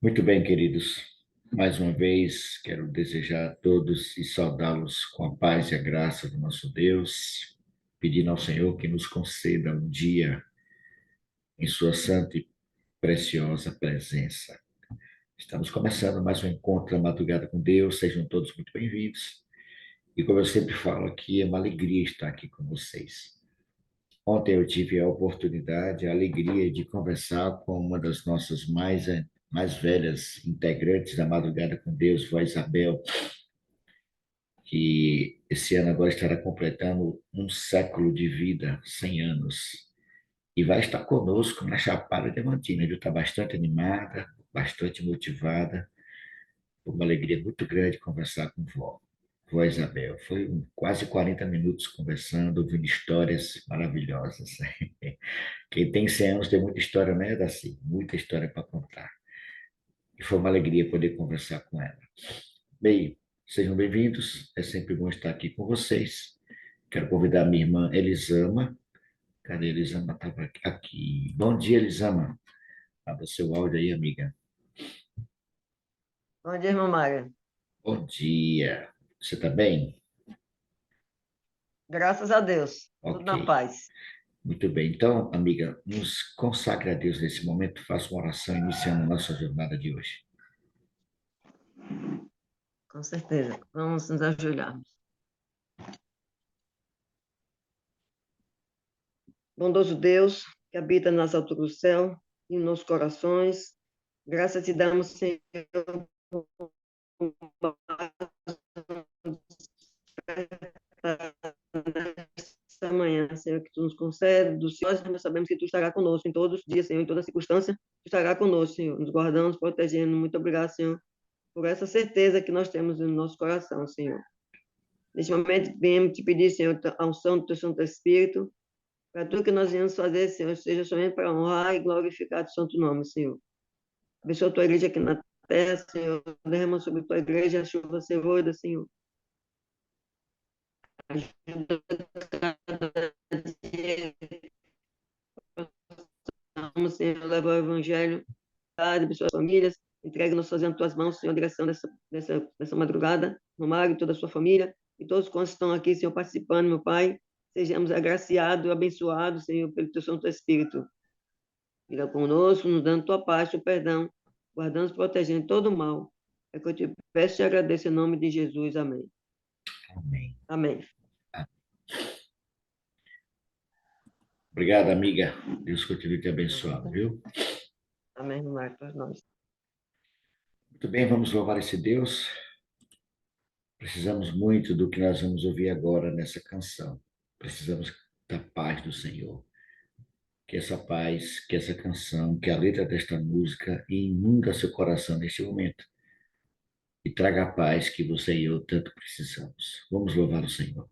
Muito bem, queridos. Mais uma vez, quero desejar a todos e saudá-los com a paz e a graça do nosso Deus, pedindo ao Senhor que nos conceda um dia em Sua santa e preciosa presença. Estamos começando mais um encontro da madrugada com Deus, sejam todos muito bem-vindos. E como eu sempre falo aqui, é uma alegria estar aqui com vocês. Ontem eu tive a oportunidade, a alegria de conversar com uma das nossas mais velhas integrantes da Madrugada com Deus, a Isabel, que esse ano agora estará completando um século de vida, 100 anos, e vai estar conosco na Chapada Diamantina. Ele está bastante animada, bastante motivada, foi uma alegria muito grande conversar com vó Isabel. Foi quase 40 minutos conversando, ouvindo histórias maravilhosas. Quem tem 100 anos tem muita história, né, Daci? Muita história para contar. E foi uma alegria poder conversar com ela. Bem, sejam bem-vindos. É sempre bom estar aqui com vocês. Quero convidar minha irmã Elisama. Cadê a Elisama? Estava aqui. Bom dia, Elisama. Abra seu áudio aí, amiga. Bom dia, irmã Maria. Bom dia. Você está bem? Graças a Deus, tudo Ok. na paz. Muito bem. Então, amiga, nos consagre a Deus nesse momento. Faça uma oração iniciando a nossa jornada de hoje. Com certeza. Vamos nos ajoelharmos. Bondoso Deus, que habita nas alturas do céu e em nossos corações, graças te damos, Senhor, esta manhã, Senhor, que tu nos concede dos Senhor, nós sabemos que tu estará conosco em todos os dias, Senhor, em toda circunstância, tu estará conosco, Senhor, nos guardando, nos protegendo. Muito obrigado, Senhor, por essa certeza que nós temos no nosso coração, Senhor. Neste momento, viemos te pedir, Senhor, a unção do teu Santo Espírito, para tudo que nós viemos fazer, Senhor, seja somente para honrar e glorificar o santo nome, Senhor. Abençoa a tua igreja aqui na terra, Senhor. Derrama sobre a tua igreja a chuva serôida, Senhor. Ajuda cada dia. Vamos, Senhor, levar o evangelho, abençoa as famílias. Entrega-nos fazendo tuas mãos, Senhor, a direção dessa madrugada. No Mário, toda a sua família. E todos quantos estão aqui, Senhor, participando, meu Pai. Sejamos agraciados, abençoados, Senhor, pelo teu Santo Espírito. Fica conosco, nos dando tua paz, teu perdão, guardando, protegendo todo o mal. É que eu te peço e agradeço em nome de Jesus. Amém. Amém. Amém. Obrigado, amiga. Deus continue te abençoando, viu? Amém, Marcos, para nós. Muito bem, vamos louvar esse Deus. Precisamos muito do que nós vamos ouvir agora nessa canção. Precisamos da paz do Senhor. Que essa paz, que essa canção, que a letra desta música inunda seu coração neste momento e traga a paz que você e eu tanto precisamos. Vamos louvar o Senhor.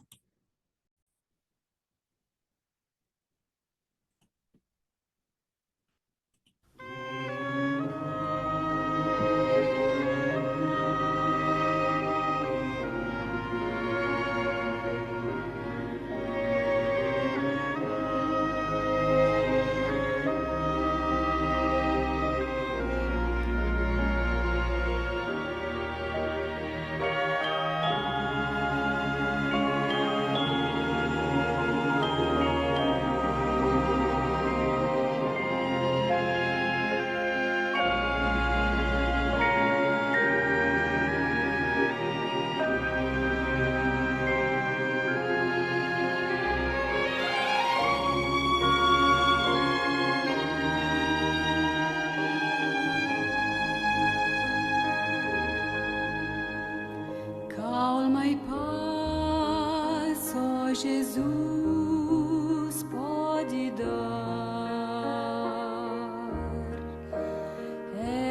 Calma e paz, só Jesus pode dar.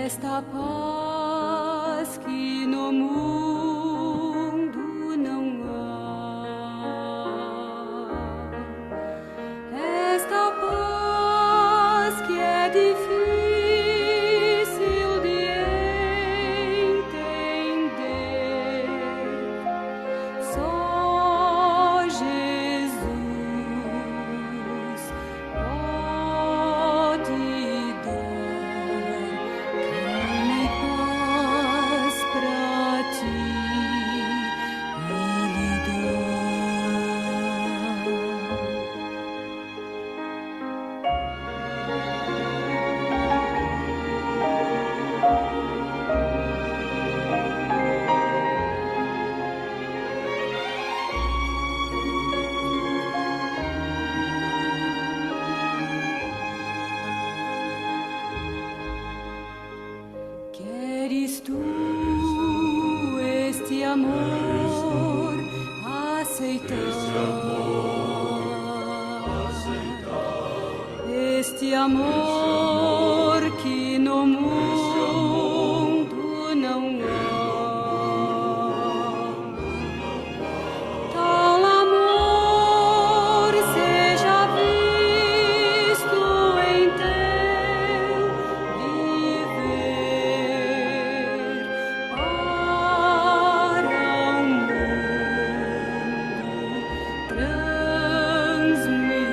Esta paz que no mundo não há. Esta paz que é difícil de entender. Só Jesus pode dar. Calma e amor aceitar, este amor que no mundo não há. Tal amor seja visto em teu viver para o mundo transmitir,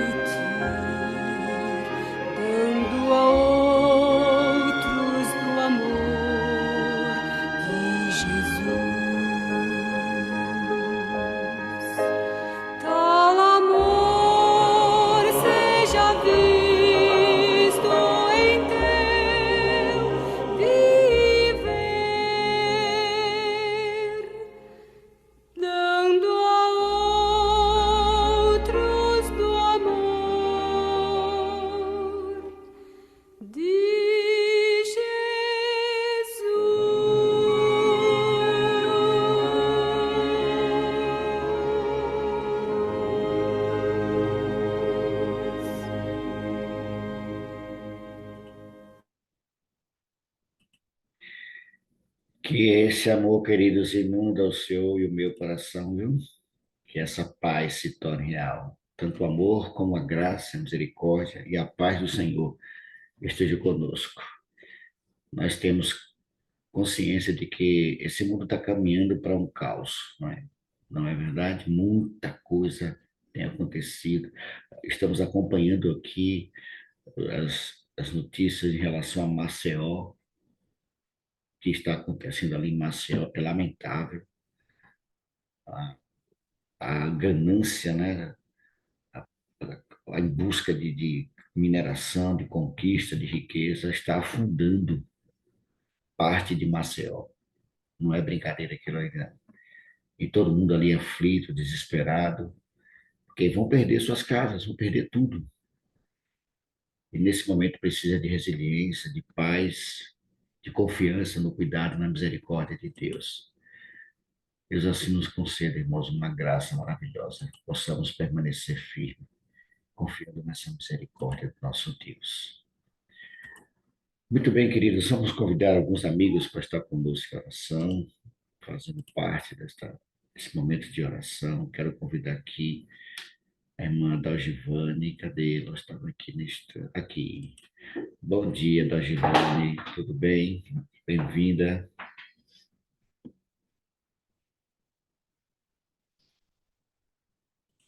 dando a outros do amor de Jesus. Tal amor seja visto em teu viver, dando a outros do amor de Jesus. Que esse amor, queridos, inunda o seu e o meu coração, viu? Que essa paz se torne real. Tanto o amor como a graça, a misericórdia e a paz do Senhor esteja conosco. Nós temos consciência de que esse mundo está caminhando para um caos, não é? Não é verdade? Muita coisa tem acontecido. Estamos acompanhando aqui as notícias em relação a Maceió, que está acontecendo ali em Maceió, é lamentável. A, a ganância, né? Em busca de mineração, de conquista, de riqueza, está afundando parte de Maceió. Não é brincadeira aquilo ali, não. E todo mundo ali aflito, desesperado, porque vão perder suas casas, vão perder tudo. E nesse momento precisa de resiliência, de paz, de confiança no cuidado, na misericórdia de Deus. Deus assim nos conceda, irmãos, uma graça maravilhosa, que possamos permanecer firmes, confiando nessa misericórdia do nosso Deus. Muito bem, queridos, vamos convidar alguns amigos para estar conosco em oração, fazendo parte desse momento de oração. Quero convidar aqui a irmã Dalgivane. Cadê? Ela estava aqui aqui. Bom dia, Dalgivane, tudo bem? Bem-vinda.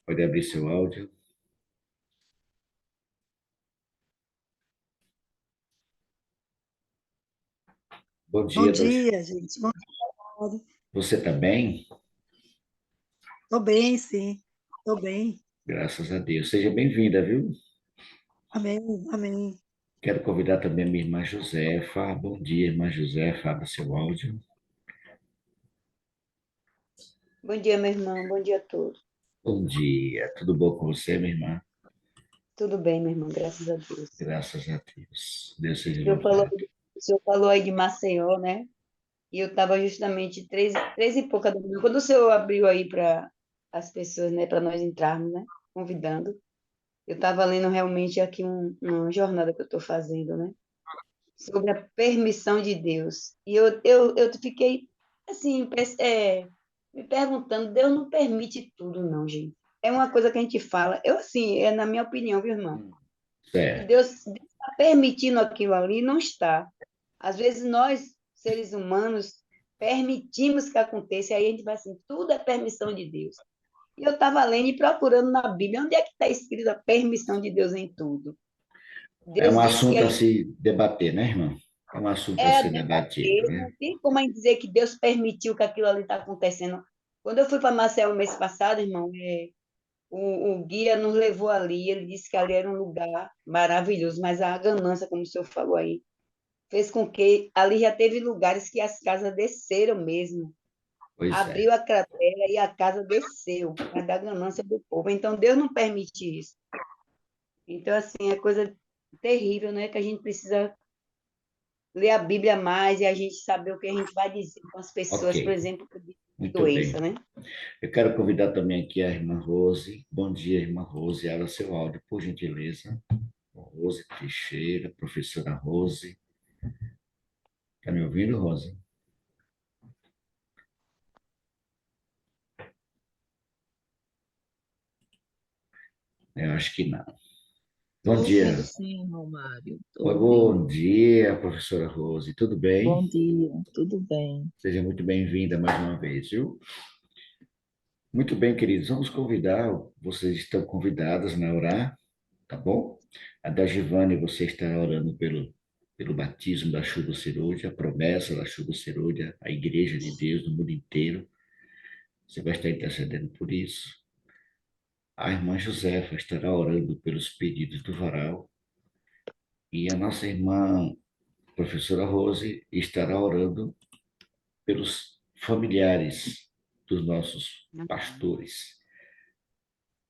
Pode abrir seu áudio. Bom Bom dia, Dalgivane. dia, gente. Bom dia. Você está bem? Estou bem, sim. Estou bem. Graças a Deus. Seja bem-vinda, viu? Amém, amém. Quero convidar também a minha irmã Josefa. Bom dia, irmã Josefa. Abra seu áudio. Bom dia, meu irmão. Bom dia a todos. Bom dia. Tudo bom com você, minha irmã? Tudo bem, meu irmão, graças a Deus. Graças a Deus. Deus seja O senhor falou, louvado. o senhor falou aí de Maceió, né? E eu estava justamente três e pouca da manhã. Quando o senhor abriu aí para as pessoas, né, para nós entrarmos, né, convidando, eu estava lendo realmente aqui uma jornada que eu estou fazendo, né, sobre a permissão de Deus. E eu fiquei, assim, me perguntando, Deus não permite tudo, não, gente. É uma coisa que a gente fala, eu, assim, é na minha opinião, viu, irmão? Que Certo. Deus está permitindo aquilo ali, não está. Às vezes nós, seres humanos, permitimos que aconteça, e aí a gente vai assim, tudo é permissão de Deus. E eu estava lendo e procurando na Bíblia, onde é que está escrito a permissão de Deus em tudo? É um Deus disse que assunto a ele se debater, né, irmão? É um assunto a é a ser debatido, debater, né? não tem como a gente dizer que Deus permitiu que aquilo ali está acontecendo. Quando eu fui para Maceió o mês passado, irmão, o guia nos levou ali, ele disse que ali era um lugar maravilhoso, mas a ganância, como o senhor falou aí, fez com que ali já teve lugares que as casas desceram mesmo. Pois é. Abriu a cratera e a casa desceu, por causa da ganância do povo. Então, Deus não permite isso. Então, assim, é coisa terrível, né? Que a gente precisa ler a Bíblia mais e a gente saber o que a gente vai dizer com as pessoas, por Ok, exemplo, com muito doença, bem. né? Eu quero convidar também aqui a irmã Rose. Bom dia, irmã Rose. Abra seu áudio, por gentileza. Rose Teixeira, professora Rose. Está me ouvindo, Rose? Eu acho que não. Bom Estou ouvindo dia. sim, irmão Mário. Estou Oi, ouvindo. bom dia, professora Rose. Tudo bem? Bom dia, tudo bem? Seja muito bem-vinda mais uma vez, viu? Muito bem, queridos. Vamos convidar, vocês estão convidadas a orar, tá bom? A da Givane, você estará orando pelo batismo da chuva serôdia, a promessa da chuva serôdia, a igreja de Deus no mundo inteiro. Você vai estar intercedendo por isso. A irmã Josefa estará orando pelos pedidos do varal. E a nossa irmã, professora Rose, estará orando pelos familiares dos nossos pastores.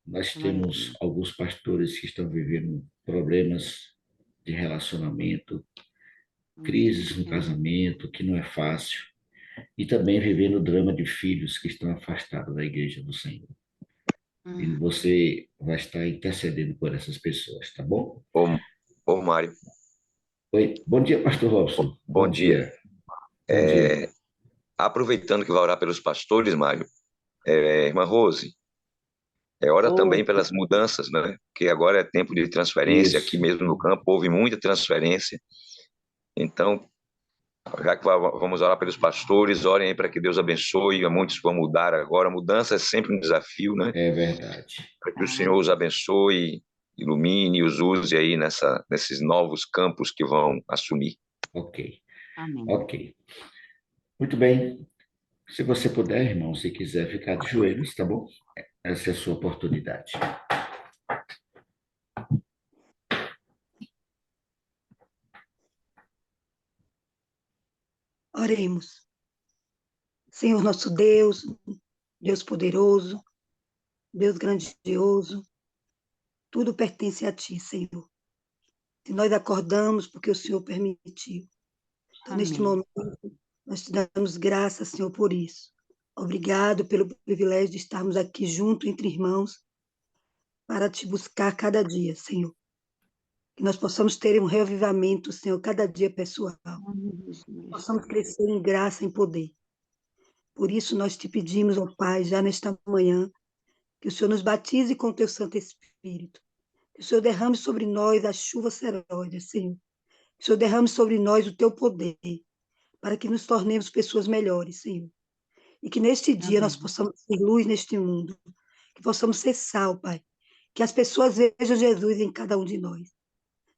Nós temos Maravilha. alguns pastores que estão vivendo problemas de relacionamento, crises no casamento, que não é fácil, e também vivendo o drama de filhos que estão afastados da igreja do Senhor. E você vai estar intercedendo por essas pessoas, tá bom? Ô Mário, Oi, bom dia, pastor Robson. bom Bom dia. dia. Bom dia. Aproveitando que vai orar pelos pastores, Mário, irmã Rose, ora Oi, também pelas mudanças, né? Que agora é tempo de transferência, aqui Isso. mesmo no campo houve muita transferência. Então, já que vamos orar pelos pastores, orem aí para que Deus abençoe. Muitos vão mudar agora. Mudança é sempre um desafio, né? É verdade. Para que o Senhor os abençoe, ilumine e os use aí nesses novos campos que vão assumir. Ok. amém. Ok. Muito bem. Se você puder, irmão, se quiser ficar de joelhos, tá bom? Essa é a sua oportunidade. Oremos. Senhor nosso Deus, Deus poderoso, Deus grandioso, tudo pertence a Ti, Senhor. Se nós acordamos porque o Senhor permitiu. Então, neste Amém. momento, nós te damos graças, Senhor, por isso. Obrigado pelo privilégio de estarmos aqui juntos entre irmãos para te buscar cada dia, Senhor. Que nós possamos ter um reavivamento, Senhor, cada dia pessoal. Amém, Jesus. Possamos crescer em graça, em poder. Por isso nós te pedimos, ó Pai, já nesta manhã, que o Senhor nos batize com o teu Santo Espírito. Que o Senhor derrame sobre nós a chuva seródia, Senhor. Que o Senhor derrame sobre nós o teu poder, para que nos tornemos pessoas melhores, Senhor. E que neste dia nós Amém. possamos ser luz neste mundo. Que possamos ser sal, Pai. Que as pessoas vejam Jesus em cada um de nós.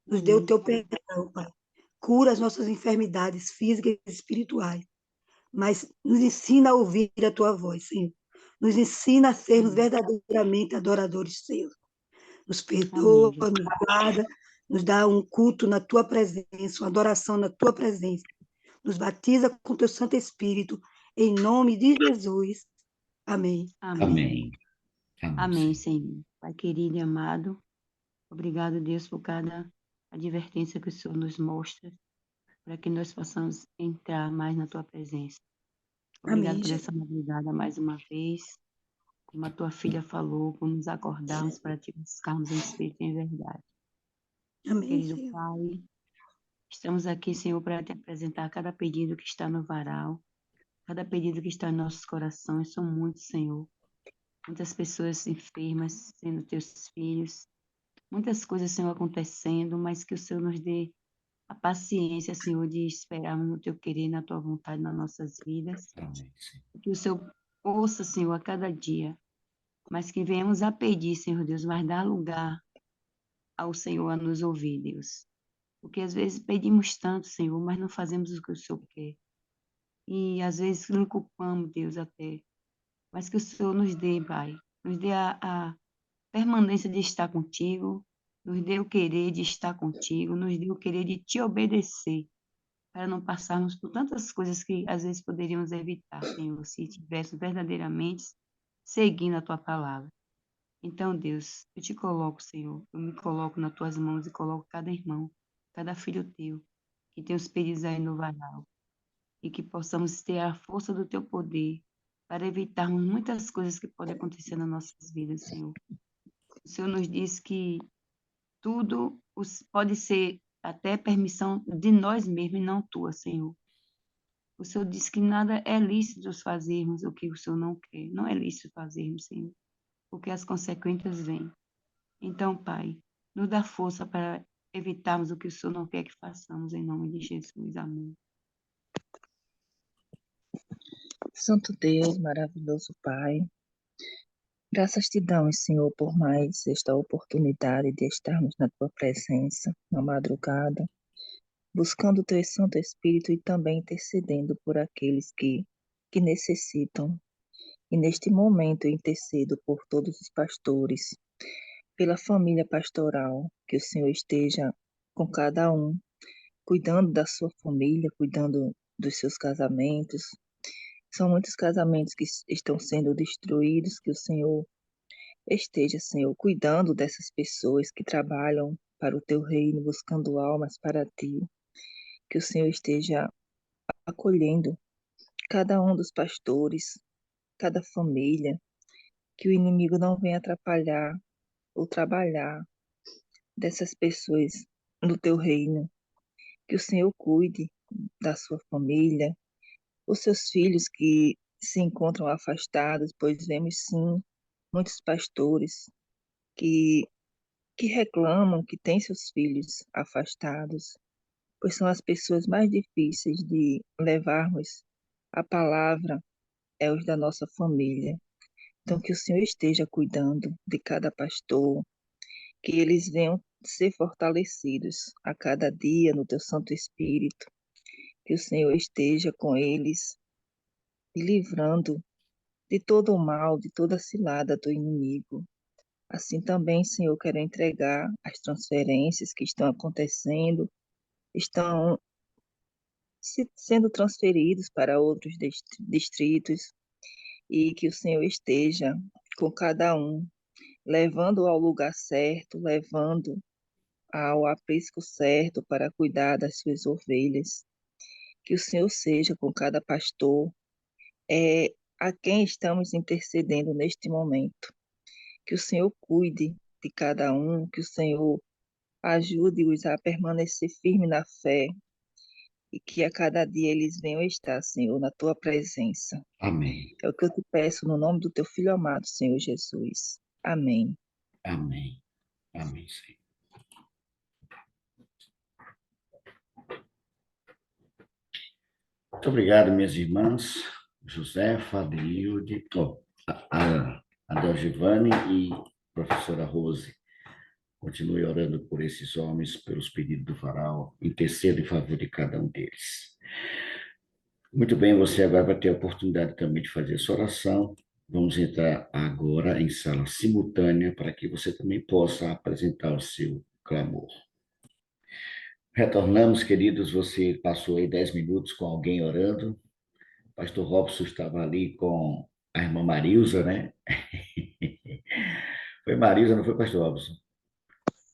Nos dê o Amém. teu perdão, Pai. Cura as nossas enfermidades físicas e espirituais. Mas nos ensina a ouvir a tua voz, Senhor. Nos ensina a sermos verdadeiramente adoradores teus. Nos Amém, perdoa, Jesus. nos guarda, nos dá um culto na tua presença, uma adoração na tua presença. Nos batiza com teu Santo Espírito, em nome de Jesus. Amém. Amém. Amém. Amém. Amém, Senhor. Pai querido e amado, obrigado, Deus, por cada advertência que o Senhor nos mostra, para que nós possamos entrar mais na tua presença. Obrigado Amém, por Jesus. essa madrugada mais uma vez. Como a tua filha falou, por nos acordarmos para te buscarmos em espírito e em verdade. Amém, Querido Senhor. Pai, estamos aqui, Senhor, para te apresentar cada pedido que está no varal, cada pedido que está em nossos corações. São muitos, Senhor. Muitas pessoas enfermas, sendo teus filhos. Muitas coisas, Senhor, acontecendo, mas que o Senhor nos dê a paciência, Senhor, de esperarmos no teu querer, na tua vontade nas nossas vidas. Amém, Senhor. Que o Senhor ouça, Senhor, a cada dia, mas que venhamos a pedir, Senhor Deus, mas dar lugar ao Senhor a nos ouvir, Deus. Porque às vezes pedimos tanto, Senhor, mas não fazemos o que o Senhor quer. E às vezes nos culpamos, Deus, até. Mas que o Senhor nos dê, Pai, nos dê a permanência de estar contigo, nos dê o querer de estar contigo, nos dê o querer de te obedecer, para não passarmos por tantas coisas que às vezes poderíamos evitar, Senhor, se estivéssemos verdadeiramente seguindo a tua palavra. Então, Deus, eu te coloco, Senhor, eu me coloco nas tuas mãos e coloco cada irmão, cada filho teu, que tem os pedidos aí no varal, e que possamos ter a força do teu poder para evitarmos muitas coisas que podem acontecer nas nossas vidas, Senhor. O Senhor nos diz que tudo pode ser até permissão de nós mesmos e não tua, Senhor. O Senhor diz que nada é lícito fazermos o que o Senhor não quer. Não é lícito fazermos, Senhor, porque as consequências vêm. Então, Pai, nos dá força para evitarmos o que o Senhor não quer que façamos, em nome de Jesus. Amém. Santo Deus, maravilhoso Pai, graças te damos, Senhor, por mais esta oportunidade de estarmos na tua presença na madrugada, buscando o teu Santo Espírito e também intercedendo por aqueles que necessitam. E neste momento eu intercedo por todos os pastores, pela família pastoral, que o Senhor esteja com cada um, cuidando da sua família, cuidando dos seus casamentos. São muitos casamentos que estão sendo destruídos, que o Senhor esteja, Senhor, cuidando dessas pessoas que trabalham para o teu reino, buscando almas para ti. Que o Senhor esteja acolhendo cada um dos pastores, cada família, que o inimigo não venha atrapalhar ou trabalhar dessas pessoas no teu reino. Que o Senhor cuide da sua família, os seus filhos que se encontram afastados, pois vemos sim muitos pastores que, que reclamam que têm seus filhos afastados, pois são as pessoas mais difíceis de levarmos a palavra, é os da nossa família. Então, que o Senhor esteja cuidando de cada pastor, que eles venham ser fortalecidos a cada dia no teu Santo Espírito, que o Senhor esteja com eles, e livrando de todo o mal, de toda a cilada do inimigo. Assim também, Senhor, quero entregar as transferências que estão acontecendo, estão sendo transferidos para outros distritos, e que o Senhor esteja com cada um, levando ao lugar certo, levando ao aprisco certo para cuidar das suas ovelhas. Que o Senhor seja com cada pastor, a quem estamos intercedendo neste momento. Que o Senhor cuide de cada um, que o Senhor ajude-os a permanecer firme na fé e que a cada dia eles venham estar, Senhor, na tua presença. Amém. É o que eu te peço no nome do teu Filho amado, Senhor Jesus. Amém. Amém. Amém, Senhor. Muito obrigado, minhas irmãs, Josefa, Adeilde, a Delgivane e professora Rose. Continue orando por esses homens, pelos pedidos do varal, interceda em favor de cada um deles. Muito bem, você agora vai ter a oportunidade também de fazer essa oração. Vamos entrar agora em sala simultânea para que você também possa apresentar o seu clamor. Retornamos, queridos, você passou aí 10 minutos com alguém orando. Pastor Robson estava ali com a irmã Marilza, né? Foi Marilza, não foi, Pastor Robson?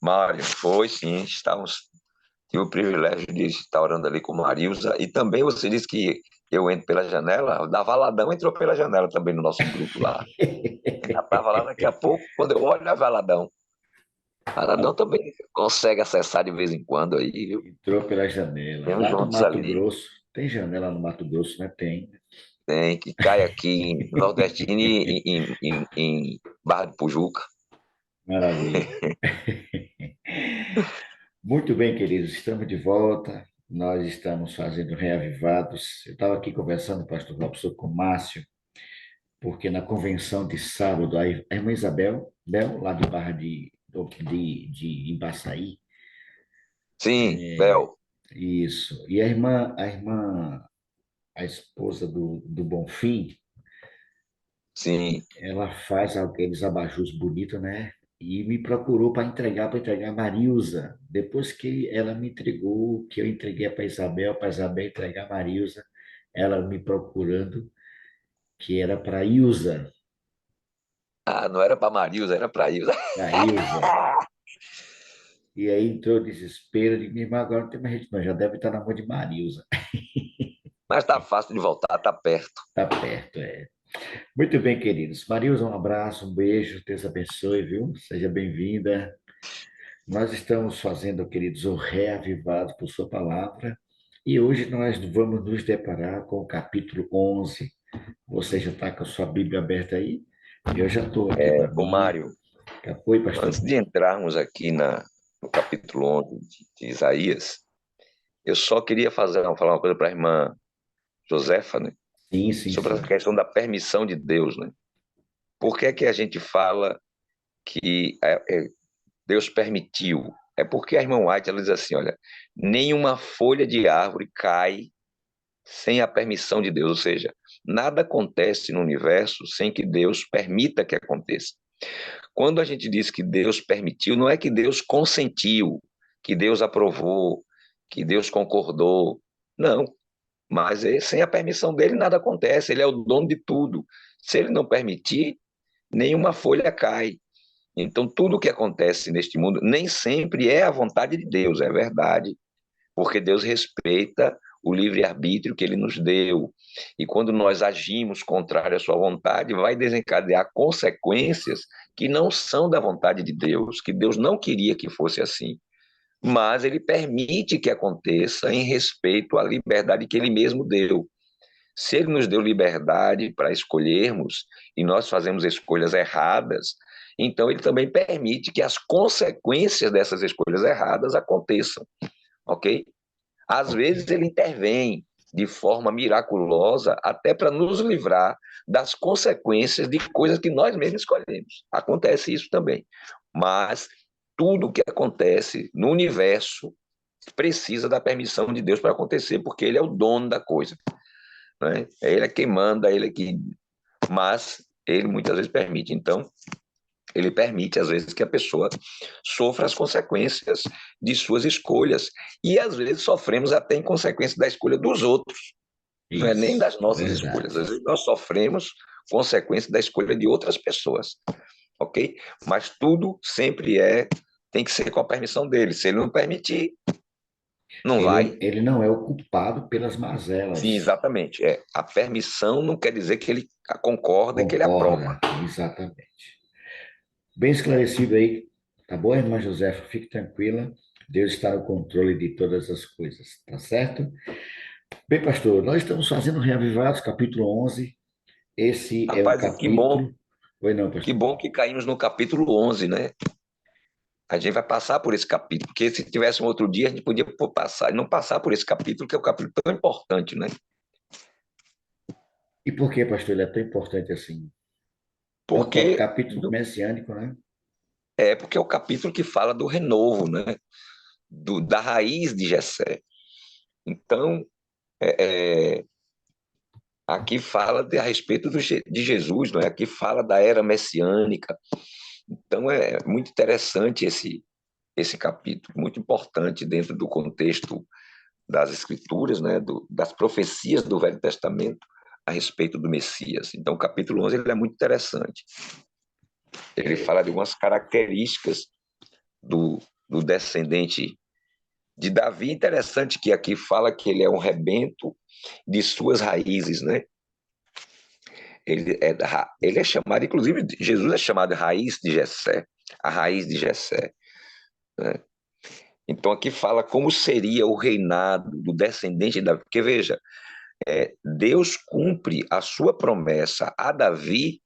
Mário, foi sim, tive o privilégio de estar orando ali com Marilza, e também você disse que eu entro pela janela, o da Valadão entrou pela janela também no nosso grupo lá. Já estava lá daqui a pouco, quando eu olho a Valadão. Valadão também consegue acessar de vez em quando aí, viu? Entrou pela janela. Temos Lá no juntos Mato ali. Grosso, tem janela no Mato Grosso, né? Tem. Tem, que cai aqui em Nordestino e em Barra de Pujuca. Maravilha. Muito bem, queridos, estamos de volta. Nós estamos fazendo Reavivados. Eu estava aqui conversando, pastor Robson, com o Márcio, porque na convenção de sábado, a irmã Isabel, lá de Barra de Embaçaí. Sim, Bel. Isso. E a esposa do Bonfim, Sim. ela faz aqueles abajus bonitos, né? E me procurou para entregar a Marilza. Depois que ela me entregou, que eu entreguei para Isabel entregar a Marilza, ela me procurando, que era para Ilza. Ah, não era para Marilza, era para Ilza. Para Ilza. E aí entrou o desespero, de minha irmã, agora não tem mais gente, não, já deve estar na mão de Marilza. Mas tá fácil de voltar, tá perto. Tá perto, é. Muito bem, queridos. Marilza, um abraço, um beijo, Deus abençoe, viu? Seja bem-vinda. Nós estamos fazendo, queridos, o reavivado por sua palavra. E hoje nós vamos nos deparar com o capítulo 11. Você já está com a sua Bíblia aberta aí? Eu já estou aqui com a Ô, minha. Mário, Oi, pastor. antes de entrarmos aqui no capítulo 11 de Isaías, eu só queria falar uma coisa para a irmã Josefa, né? Sim, sim, Sobre a sim. questão da permissão de Deus, né? Por que é que a gente fala que Deus permitiu? É porque a irmã White, ela diz assim, olha, nenhuma folha de árvore cai sem a permissão de Deus, ou seja, nada acontece no universo sem que Deus permita que aconteça. Quando a gente diz que Deus permitiu, não é que Deus consentiu, que Deus aprovou, que Deus concordou. Não, mas sem a permissão dele nada acontece, ele é o dono de tudo. Se ele não permitir, nenhuma folha cai. Então, tudo o que acontece neste mundo nem sempre é a vontade de Deus, é verdade, porque Deus respeita o livre-arbítrio que ele nos deu. E quando nós agimos contrário à sua vontade, vai desencadear consequências que não são da vontade de Deus, que Deus não queria que fosse assim. Mas ele permite que aconteça em respeito à liberdade que ele mesmo deu. Se ele nos deu liberdade para escolhermos e nós fazemos escolhas erradas, então ele também permite que as consequências dessas escolhas erradas aconteçam, ok? Às vezes ele intervém de forma miraculosa até para nos livrar das consequências de coisas que nós mesmos escolhemos. Acontece isso também. Mas tudo que acontece no universo precisa da permissão de Deus para acontecer, porque ele é o dono da coisa, né? Ele é quem manda, ele é que... Mas ele muitas vezes permite. Então, ele permite, às vezes, que a pessoa sofra as consequências de suas escolhas. E, às vezes, sofremos até em consequência da escolha dos outros. Não é nem Isso, das nossas escolhas. verdade. Às vezes, nós sofremos consequência da escolha de outras pessoas. Ok? Mas tudo sempre tem que ser com a permissão dele. Se ele não permitir, não Ele, vai. ele não é o culpado pelas Sim, mazelas. exatamente. A permissão não quer dizer que ele concorda e que ele aprova. Concorda, exatamente. Bem esclarecido aí, tá bom, irmã Josefa? Fique tranquila. Deus está no controle de todas as coisas, tá certo? Bem, pastor, nós estamos fazendo Reavivados, capítulo 11. Esse é o Rapaz, capítulo. Oi, não, que pastor. bom que caímos no capítulo 11, né? A gente vai passar por esse capítulo, porque se tivesse um outro dia, a gente podia passar e não passar por esse capítulo, que é um capítulo tão importante, né? E por que, pastor, ele é tão importante assim? É um Porque capítulo messiânico, né? porque é o capítulo que fala do renovo, né? Da raiz de Jessé. Então, é, é, aqui fala a respeito de Jesus, não é? Aqui fala da era messiânica. Então, é muito interessante esse capítulo, muito importante dentro do contexto das escrituras, né, das profecias do Velho Testamento a respeito do Messias. Então, o capítulo 11 ele é muito interessante. Ele fala de algumas características do descendente de Davi. Interessante que aqui fala que ele é um rebento de suas raízes, né? Ele é chamado, inclusive, Jesus é chamado de raiz de Jessé, a raiz de Jessé, né? Então aqui fala como seria o reinado do descendente de Davi, porque veja, Deus cumpre a sua promessa a Davi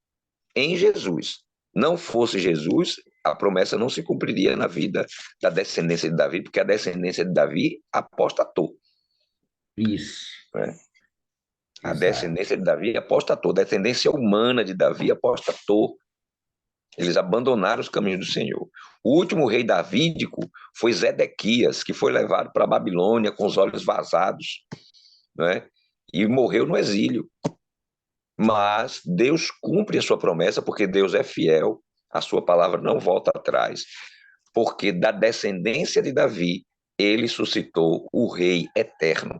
em Jesus. Não fosse Jesus, a promessa não se cumpriria na vida da descendência de Davi, porque a descendência de Davi apostatou, Isso, né? A exato. descendência de Davi apostatou, a descendência humana de Davi apostatou. Eles abandonaram os caminhos do Senhor. O último rei davídico foi Zedequias, que foi levado para a Babilônia com os olhos vazados, né? E morreu no exílio. Mas Deus cumpre a sua promessa, porque Deus é fiel, a sua palavra não volta atrás, porque da descendência de Davi, ele suscitou o Rei eterno,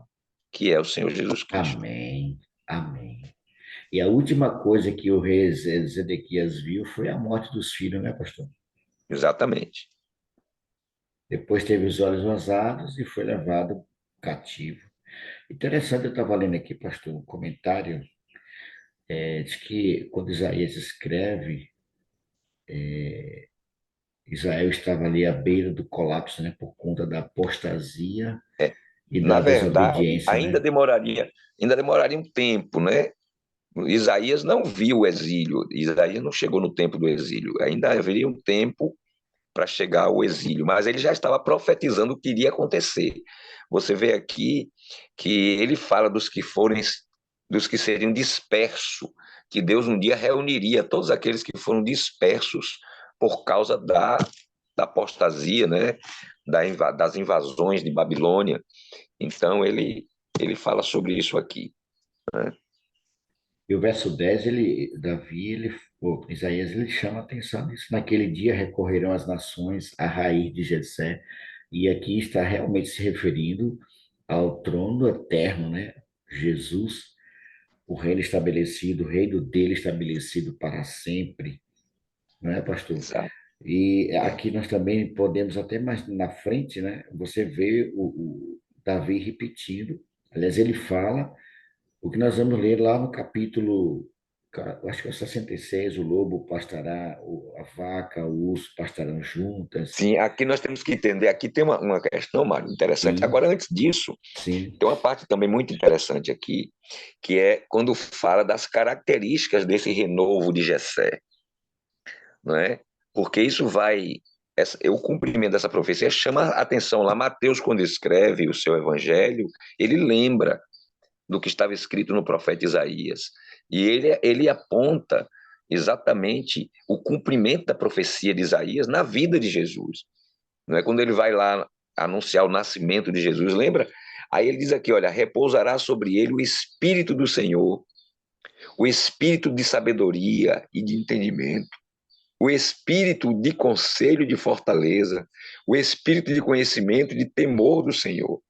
que é o Senhor Jesus Cristo. Amém, amém. E a última coisa que o rei Zedequias viu foi a morte dos filhos, né, pastor? Exatamente. Depois teve os olhos vazados e foi levado cativo. Interessante, eu estava lendo aqui, pastor, um comentário, diz que quando Isaías escreve, Israel estava ali à beira do colapso, né, por conta da apostasia É, e na da verdade, desobediência, né? ainda demoraria um tempo, né? Isaías não viu o exílio, Isaías não chegou no tempo do exílio, ainda haveria um tempo para chegar ao exílio, mas ele já estava profetizando o que iria acontecer. Você vê aqui que ele fala dos que seriam dispersos, que Deus um dia reuniria todos aqueles que foram dispersos por causa da apostasia, né? Das invasões de Babilônia. Então ele fala sobre isso aqui, né? E o verso 10 Davi, Isaías, ele chama a atenção nisso. Naquele dia recorrerão as nações à raiz de Jessé. E aqui está realmente se referindo ao trono eterno, né? Jesus, o reino estabelecido, o reino dele estabelecido para sempre, não é, pastor? Exato. E É. aqui nós também podemos, até mais na frente, né? Você vê o Davi repetindo. Aliás, ele fala o que nós vamos ler lá no capítulo, acho que é o 66, o lobo pastará, a vaca, o urso pastarão juntas. Sim, aqui nós temos que entender, aqui tem uma questão, Mário, interessante. Sim, Agora, antes disso, sim, tem uma parte também muito interessante aqui, que é quando fala das características desse renovo de Jessé, não é? Porque isso vai, o cumprimento dessa profecia chama a atenção lá. Mateus, quando escreve o seu evangelho, ele lembra do que estava escrito no profeta Isaías, e ele aponta exatamente o cumprimento da profecia de Isaías na vida de Jesus. Não é quando ele vai lá anunciar o nascimento de Jesus, lembra? Aí ele diz aqui, olha, repousará sobre ele o Espírito do Senhor, o Espírito de sabedoria e de entendimento, o Espírito de conselho e de fortaleza, o Espírito de conhecimento e de temor do Senhor.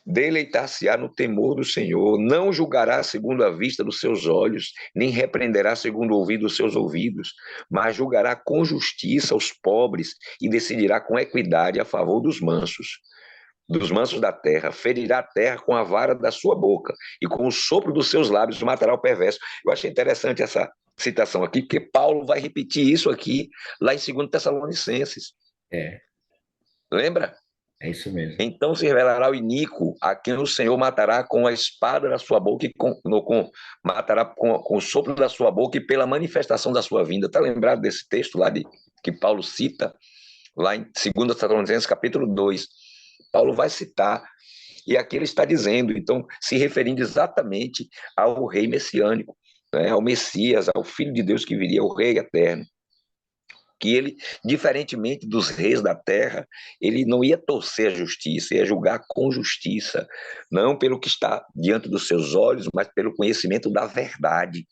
Deleitar-se-á no temor do Senhor, não julgará segundo a vista dos seus olhos, nem repreenderá segundo o ouvido dos seus ouvidos, mas julgará com justiça os pobres e decidirá com equidade a favor dos mansos da terra, ferirá a terra com a vara da sua boca e com o sopro dos seus lábios matará o perverso. Eu achei interessante essa citação aqui, porque Paulo vai repetir isso aqui lá em 2 Tessalonicenses. é, Lembra? é isso mesmo. Então se revelará o iníquo, a quem o Senhor matará com a espada da sua boca, matará com o sopro da sua boca e pela manifestação da sua vinda. Está lembrado desse texto lá que Paulo cita, lá em 2 Tessalonicenses, capítulo 2? Paulo vai citar, e aqui ele está dizendo, então, se referindo exatamente ao rei messiânico, né, ao Messias, ao Filho de Deus que viria, ao Rei eterno. Que ele, diferentemente dos reis da terra, ele não ia torcer a justiça, ia julgar com justiça, não pelo que está diante dos seus olhos, mas pelo conhecimento da verdade,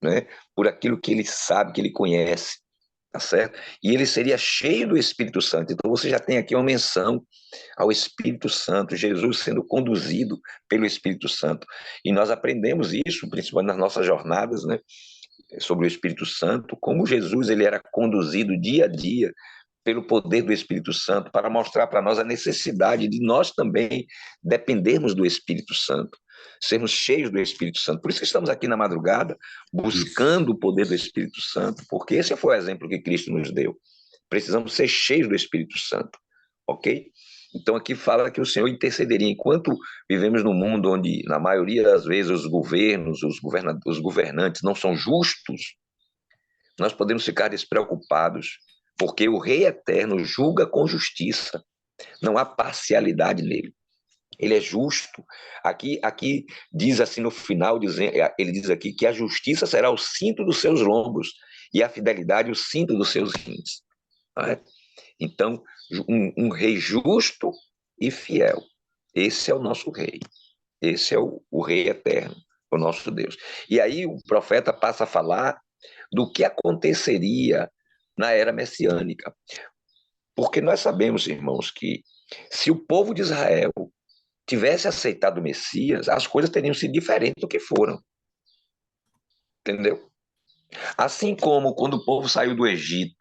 né? Por aquilo que ele sabe, que ele conhece, tá certo? E ele seria cheio do Espírito Santo. Então você já tem aqui uma menção ao Espírito Santo, Jesus sendo conduzido pelo Espírito Santo. E nós aprendemos isso, principalmente nas nossas jornadas, né? Sobre o Espírito Santo, como Jesus ele era conduzido dia a dia pelo poder do Espírito Santo para mostrar para nós a necessidade de nós também dependermos do Espírito Santo, sermos cheios do Espírito Santo. Por isso que estamos aqui na madrugada Isso. buscando o poder do Espírito Santo, porque esse foi o exemplo que Cristo nos deu. Precisamos ser cheios do Espírito Santo, ok? Então aqui fala que o Senhor intercederia. Enquanto vivemos num mundo onde, na maioria das vezes, os governos, os governantes não são justos, nós podemos ficar despreocupados, porque o Rei Eterno julga com justiça. Não há parcialidade nele. Ele é justo. Aqui diz assim no final, ele diz aqui que a justiça será o cinto dos seus lombos e a fidelidade o cinto dos seus rins. Não é? Então, um rei justo e fiel. Esse é o nosso rei. Esse é o rei eterno, o nosso Deus. E aí o profeta passa a falar do que aconteceria na era messiânica. Porque nós sabemos, irmãos, que se o povo de Israel tivesse aceitado o Messias, as coisas teriam sido diferentes do que foram. Entendeu? Assim como quando o povo saiu do Egito,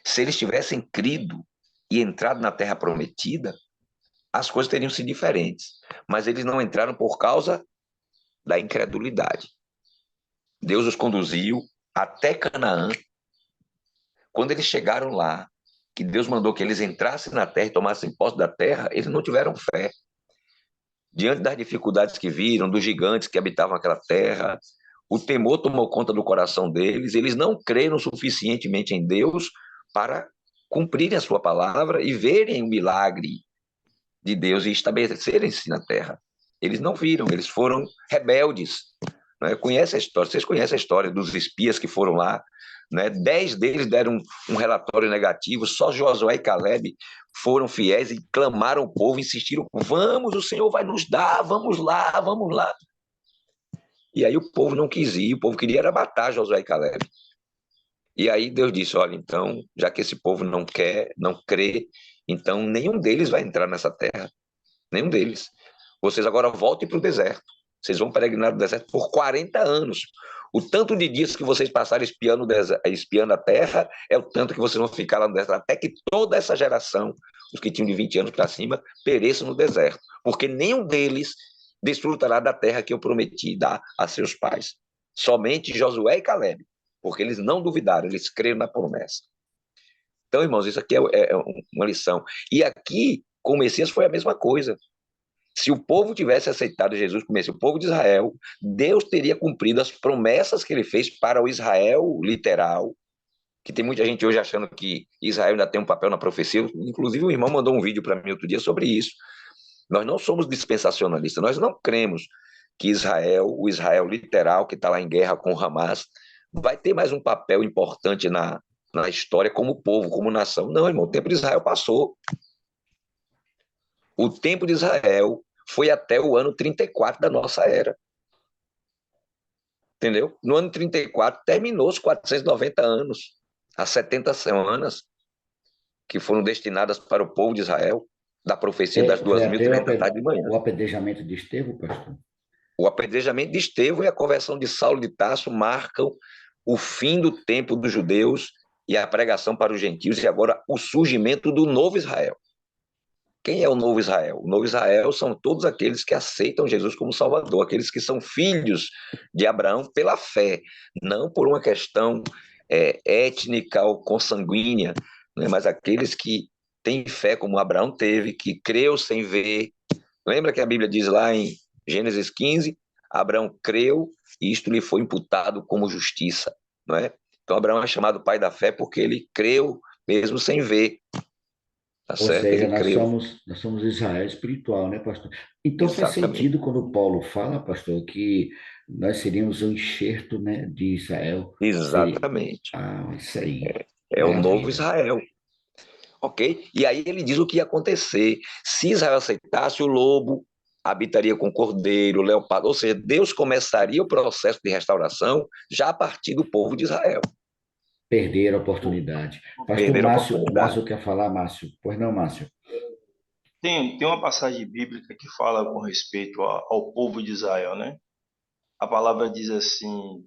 se eles tivessem crido e entrado na terra prometida, as coisas teriam sido diferentes. Mas eles não entraram por causa da incredulidade. Deus os conduziu até Canaã. Quando eles chegaram lá, que Deus mandou que eles entrassem na terra e tomassem posse da terra, eles não tiveram fé. Diante das dificuldades que viram, dos gigantes que habitavam aquela terra, o temor tomou conta do coração deles, eles não creram suficientemente em Deus para cumprirem a sua palavra e verem o milagre de Deus e estabelecerem-se na terra. Eles não viram, eles foram rebeldes. Né? Conhece a história, vocês conhecem a história dos espias que foram lá, né? 10 deles deram um relatório negativo, só Josué e Caleb foram fiéis e clamaram ao povo, insistiram, vamos, o Senhor vai nos dar, vamos lá, vamos lá. E aí o povo não quis ir, o povo queria era matar Josué e Caleb. E aí Deus disse, olha, então, já que esse povo não quer, não crê, então nenhum deles vai entrar nessa terra, nenhum deles. Vocês agora voltem para o deserto, vocês vão peregrinar no deserto por 40 anos. O tanto de dias que vocês passaram espiando a terra é o tanto que vocês vão ficar lá no deserto, até que toda essa geração, os que tinham de 20 anos para cima, pereçam no deserto, porque nenhum deles desfrutará da terra que eu prometi dar a seus pais. Somente Josué e Caleb, porque eles não duvidaram, eles creram na promessa. Então, irmãos, isso aqui é uma lição. E aqui, com o Messias, foi a mesma coisa. Se o povo tivesse aceitado Jesus como Messias, o povo de Israel, Deus teria cumprido as promessas que ele fez para o Israel literal, que tem muita gente hoje achando que Israel ainda tem um papel na profecia. Inclusive, o irmão mandou um vídeo para mim outro dia sobre isso. Nós não somos dispensacionalistas, nós não cremos que Israel, o Israel literal, que está lá em guerra com o Hamas, vai ter mais um papel importante na história como povo, como nação. Não, irmão, o tempo de Israel passou. O tempo de Israel foi até o ano 34 da nossa era. Entendeu? No ano 34 terminou os 490 anos, as 70 semanas que foram destinadas para o povo de Israel, da profecia das Foi até 2.030 tarde de manhã. o apedrejamento de Estevão, pastor? O apedrejamento de Estevão e a conversão de Saulo de Tarso marcam o fim do tempo dos judeus e a pregação para os gentios, e agora o surgimento do novo Israel. Quem é o novo Israel? O novo Israel são todos aqueles que aceitam Jesus como Salvador, aqueles que são filhos de Abraão pela fé, não por uma questão étnica ou consanguínea, né? Mas aqueles que têm fé como Abraão teve, que creu sem ver. Lembra que a Bíblia diz lá em Gênesis 15, Abraão creu e isto lhe foi imputado como justiça, não é? Então Abraão é chamado pai da fé porque ele creu mesmo sem ver. Tá Ou certo? seja, Ele creu. nós somos Israel espiritual, né, pastor? Então faz Exatamente. sentido quando Paulo fala, pastor, que nós seríamos um enxerto, né, de Israel. Exatamente. Isso aí. É o novo Maravilha. Israel. Ok? E aí ele diz o que ia acontecer. Se Israel aceitasse, o lobo habitaria com o cordeiro, o leopardo. Ou seja, Deus começaria o processo de restauração já a partir do povo de Israel. Perder a oportunidade. Pastor Perderam a Márcio, oportunidade. quer falar, Márcio? Pois não, Márcio? Tem uma passagem bíblica que fala com respeito ao povo de Israel, né? A palavra diz assim: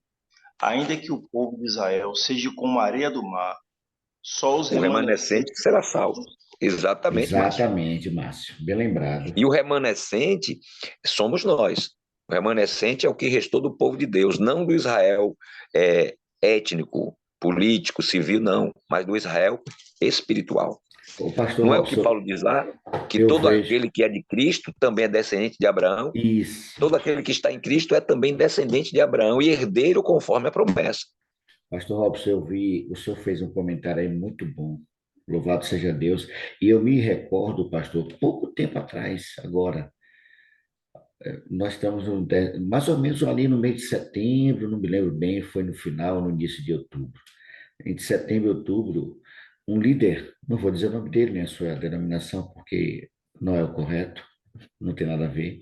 ainda que o povo de Israel seja como a areia do mar, só os O remanescente que será salvo. Exatamente, Márcio. Exatamente, Márcio. Bem lembrado. E o remanescente somos nós. O remanescente é o que restou do povo de Deus, não do Israel étnico, político, civil, não, mas do Israel espiritual. O pastor Não é o que Robson, Paulo diz lá? Que eu todo vejo. aquele que é de Cristo também é descendente de Abraão. Isso. Todo aquele que está em Cristo é também descendente de Abraão e herdeiro conforme a promessa. Pastor Robson, eu vi, o senhor fez um comentário aí muito bom. Louvado seja Deus. E eu me recordo, pastor, pouco tempo atrás, agora, nós estamos mais ou menos ali no mês de setembro, não me lembro bem, foi no final, no início de outubro. Entre setembro e outubro, um líder, não vou dizer o nome dele, nem a sua denominação, porque não é o correto, não tem nada a ver,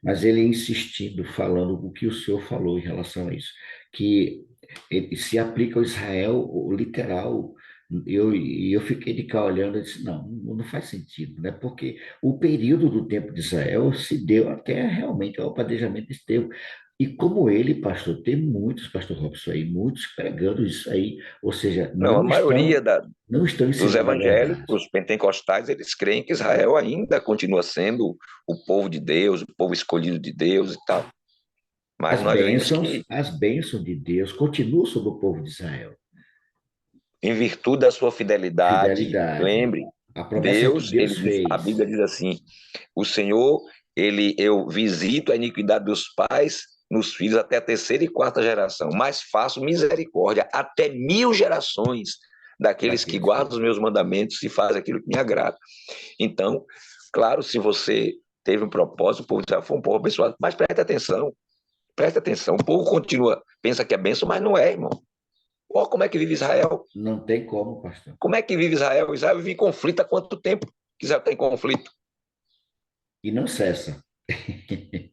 mas ele insistindo, falando o que o senhor falou em relação a isso, que ele se aplica ao Israel o literal. Eu fiquei de cá olhando e disse, não faz sentido, né? Porque o período do tempo de Israel se deu até realmente ao apedrejamento de Estevão. E como ele, pastor, tem muitos, pastor Robson aí, muitos pregando isso aí, ou seja, Não, a maioria não estão dos ensinando a evangélicos, verdade. os pentecostais, eles creem que Israel ainda continua sendo o povo de Deus, o povo escolhido de Deus e tal. Mas nós vimos que, As bênçãos de Deus continuam sobre o povo de Israel. em virtude da sua fidelidade, Fidelidade. lembre, A promessa que Deus, Deus a fez. Bíblia diz assim: o Senhor, eu visito a iniquidade dos pais nos filhos até a terceira e quarta geração, mas faço misericórdia até 1000 gerações daqueles que Daqueles que... guardam os meus mandamentos e fazem aquilo que me agrada. Então, claro, se você teve um propósito, o povo já foi um povo abençoado, mas preste atenção, o povo continua, pensa que é bênção, mas não é, irmão. Olha como é que vive Israel. Não tem como, pastor. Como é que vive Israel? Israel vive em conflito há quanto tempo que Israel está em conflito? E não cessa.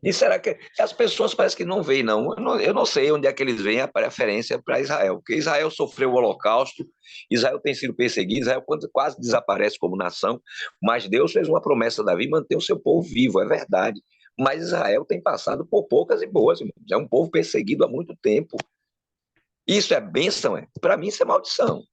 E será que as pessoas parecem que não veem, não? Eu não sei onde é que eles veem a preferência para Israel, porque Israel sofreu o Holocausto, Israel tem sido perseguido, Israel quase desaparece como nação, mas Deus fez uma promessa a Davi manter o seu povo vivo, é verdade. Mas Israel tem passado por poucas e boas, irmão. É um povo perseguido há muito tempo. Isso é bênção, é? Para mim, isso é maldição.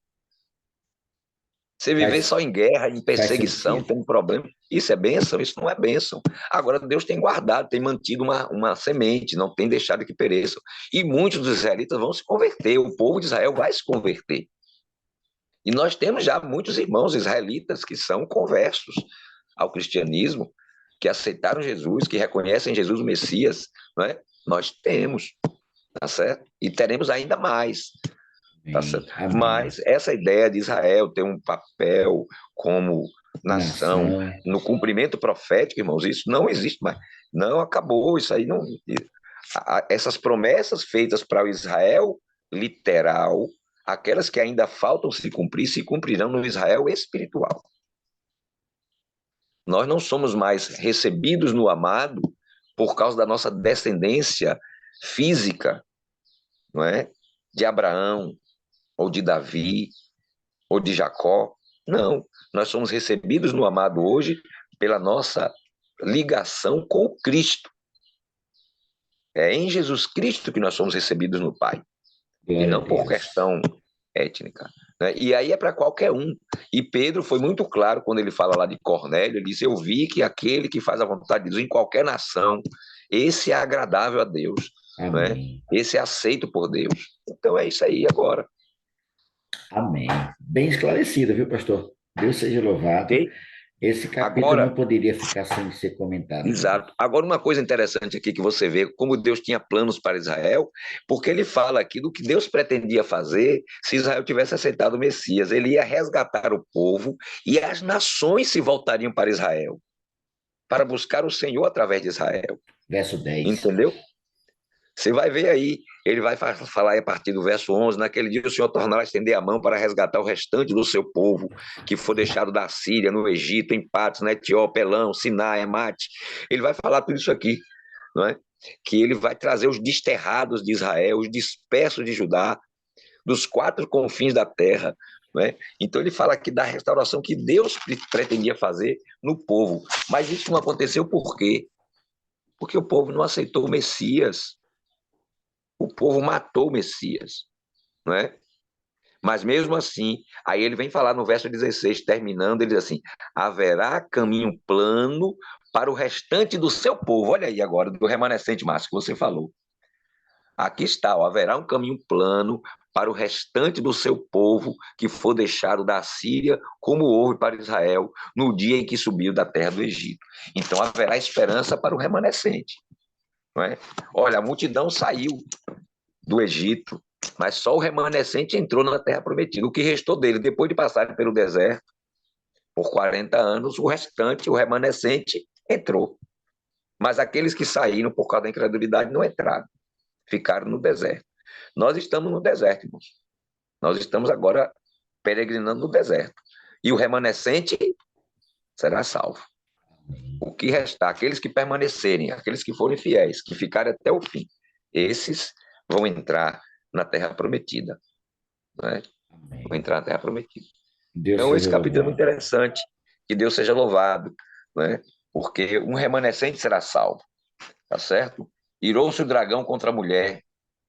Você viver Faz, só em guerra, em faz perseguição, sentido. tendo problema, isso é bênção, isso não é bênção. Agora, Deus tem guardado, tem mantido uma semente, não tem deixado que pereçam. E muitos dos israelitas vão se converter, o povo de Israel vai se converter. E nós temos já muitos irmãos israelitas que são conversos ao cristianismo, que aceitaram Jesus, que reconhecem Jesus o Messias, não é? Nós temos, tá certo? E teremos ainda mais. Tá certo? Amém. Mas essa ideia de Israel ter um papel como nação Nação. no cumprimento profético, irmãos, isso não existe mais. Não acabou, isso aí não. Essas promessas feitas para o Israel literal, aquelas que ainda faltam se cumprirão no Israel espiritual. Nós não somos mais recebidos no amado por causa da nossa descendência física, não é? De Abraão, ou de Davi, ou de Jacó. Não, nós somos recebidos no amado hoje pela nossa ligação com Cristo. É em Jesus Cristo que nós somos recebidos no Pai, e Glória a não por Deus. questão étnica. Né? E aí é para qualquer um. E Pedro foi muito claro quando ele fala lá de Cornélio, ele diz, eu vi que aquele que faz a vontade de Deus em qualquer nação, esse é agradável a Deus, né? Amém. Esse é aceito por Deus. Então é isso aí agora. Amém. Bem esclarecido, viu, pastor? Deus seja louvado. Ok? Esse capítulo não Agora, poderia ficar sem ser comentado aqui. exato. Agora, uma coisa interessante aqui que você vê como Deus tinha planos para Israel, porque ele fala aqui do que Deus pretendia fazer se Israel tivesse aceitado o Messias. Ele ia resgatar o povo e as nações se voltariam para Israel, para buscar o Senhor através de Israel. Verso 10. Entendeu? Você vai ver aí, ele vai falar aí a partir do verso 11, naquele dia o Senhor tornará a estender a mão para resgatar o restante do seu povo, que for deixado da Síria, no Egito, em Patos, na Etiópia, Elão, Sinai, Amate. Ele vai falar tudo isso aqui, não é? Que ele vai trazer os desterrados de Israel, os dispersos de Judá, dos 4 confins da terra, não é? Então ele fala aqui da restauração que Deus pretendia fazer no povo. Mas isso não aconteceu por quê? Porque o povo não aceitou o Messias. O povo matou o Messias, não é? Mas mesmo assim, aí ele vem falar no verso 16, terminando, ele diz assim, haverá caminho plano para o restante do seu povo. Olha aí agora, do remanescente, Márcio, que você falou. Aqui está, ó, haverá um caminho plano para o restante do seu povo que for deixado da Síria, como houve para Israel no dia em que subiu da terra do Egito. Então haverá esperança para o remanescente. Não é? Olha, a multidão saiu do Egito, mas só o remanescente entrou na terra prometida. O que restou dele, depois de passarem pelo deserto por 40 anos, o restante, o remanescente, entrou. Mas aqueles que saíram por causa da incredulidade não entraram, ficaram no deserto. Nós estamos no deserto, irmãos. Nós estamos agora peregrinando no deserto. E o remanescente será salvo. O que restar, aqueles que permanecerem, aqueles que forem fiéis, que ficarem até o fim, esses vão entrar na terra prometida. Né? Vão entrar na terra prometida. Deus Então, esse seja capítulo é muito louvado. interessante. Que Deus seja louvado. Né? Porque um remanescente será salvo. Tá certo? Irou-se o dragão contra a mulher,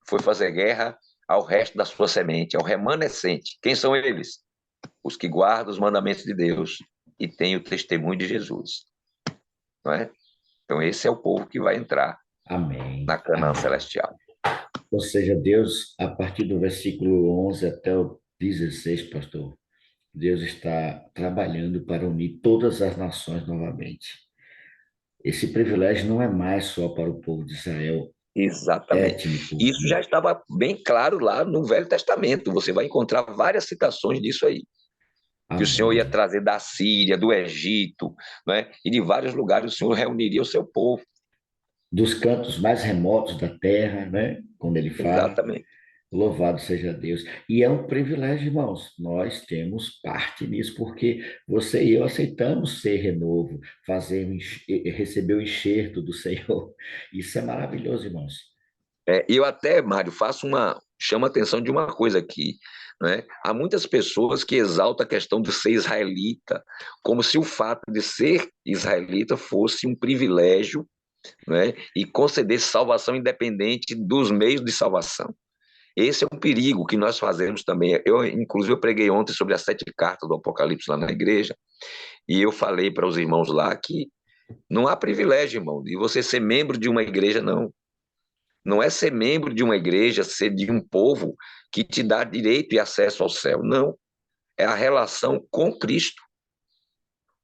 foi fazer guerra ao resto da sua semente, ao remanescente. Quem são eles? Os que guardam os mandamentos de Deus e têm o testemunho de Jesus. Não é? Então, esse é o povo que vai entrar Amém. na Canaã Amém. celestial. Ou seja, Deus, a partir do versículo 11 até o 16, pastor, Deus está trabalhando para unir todas as nações novamente. Esse privilégio não é mais só para o povo de Israel Exatamente. étnico. Isso já estava bem claro lá no Velho Testamento. Você vai encontrar várias citações disso aí. Que o Senhor ia Amém. trazer da Síria, do Egito, né? E de vários lugares o Senhor reuniria o seu povo. Dos cantos mais remotos da terra, né? Quando ele fala, Exatamente. louvado seja Deus. E é um privilégio, irmãos. Nós temos parte nisso, porque você e eu aceitamos ser renovo, receber o enxerto do Senhor. Isso é maravilhoso, irmãos. E eu até, Mário, chamo a atenção de uma coisa aqui, né? Há muitas pessoas que exaltam a questão de ser israelita, como se o fato de ser israelita fosse um privilégio, né? E conceder salvação independente dos meios de salvação. Esse é um perigo que nós fazemos também. Inclusive, eu preguei ontem sobre as 7 cartas do Apocalipse lá na igreja, e eu falei para os irmãos lá que não há privilégio, irmão, de você ser membro de uma igreja, não. Não é ser membro de uma igreja, ser de um povo que te dá direito e acesso ao céu. Não. É a relação com Cristo.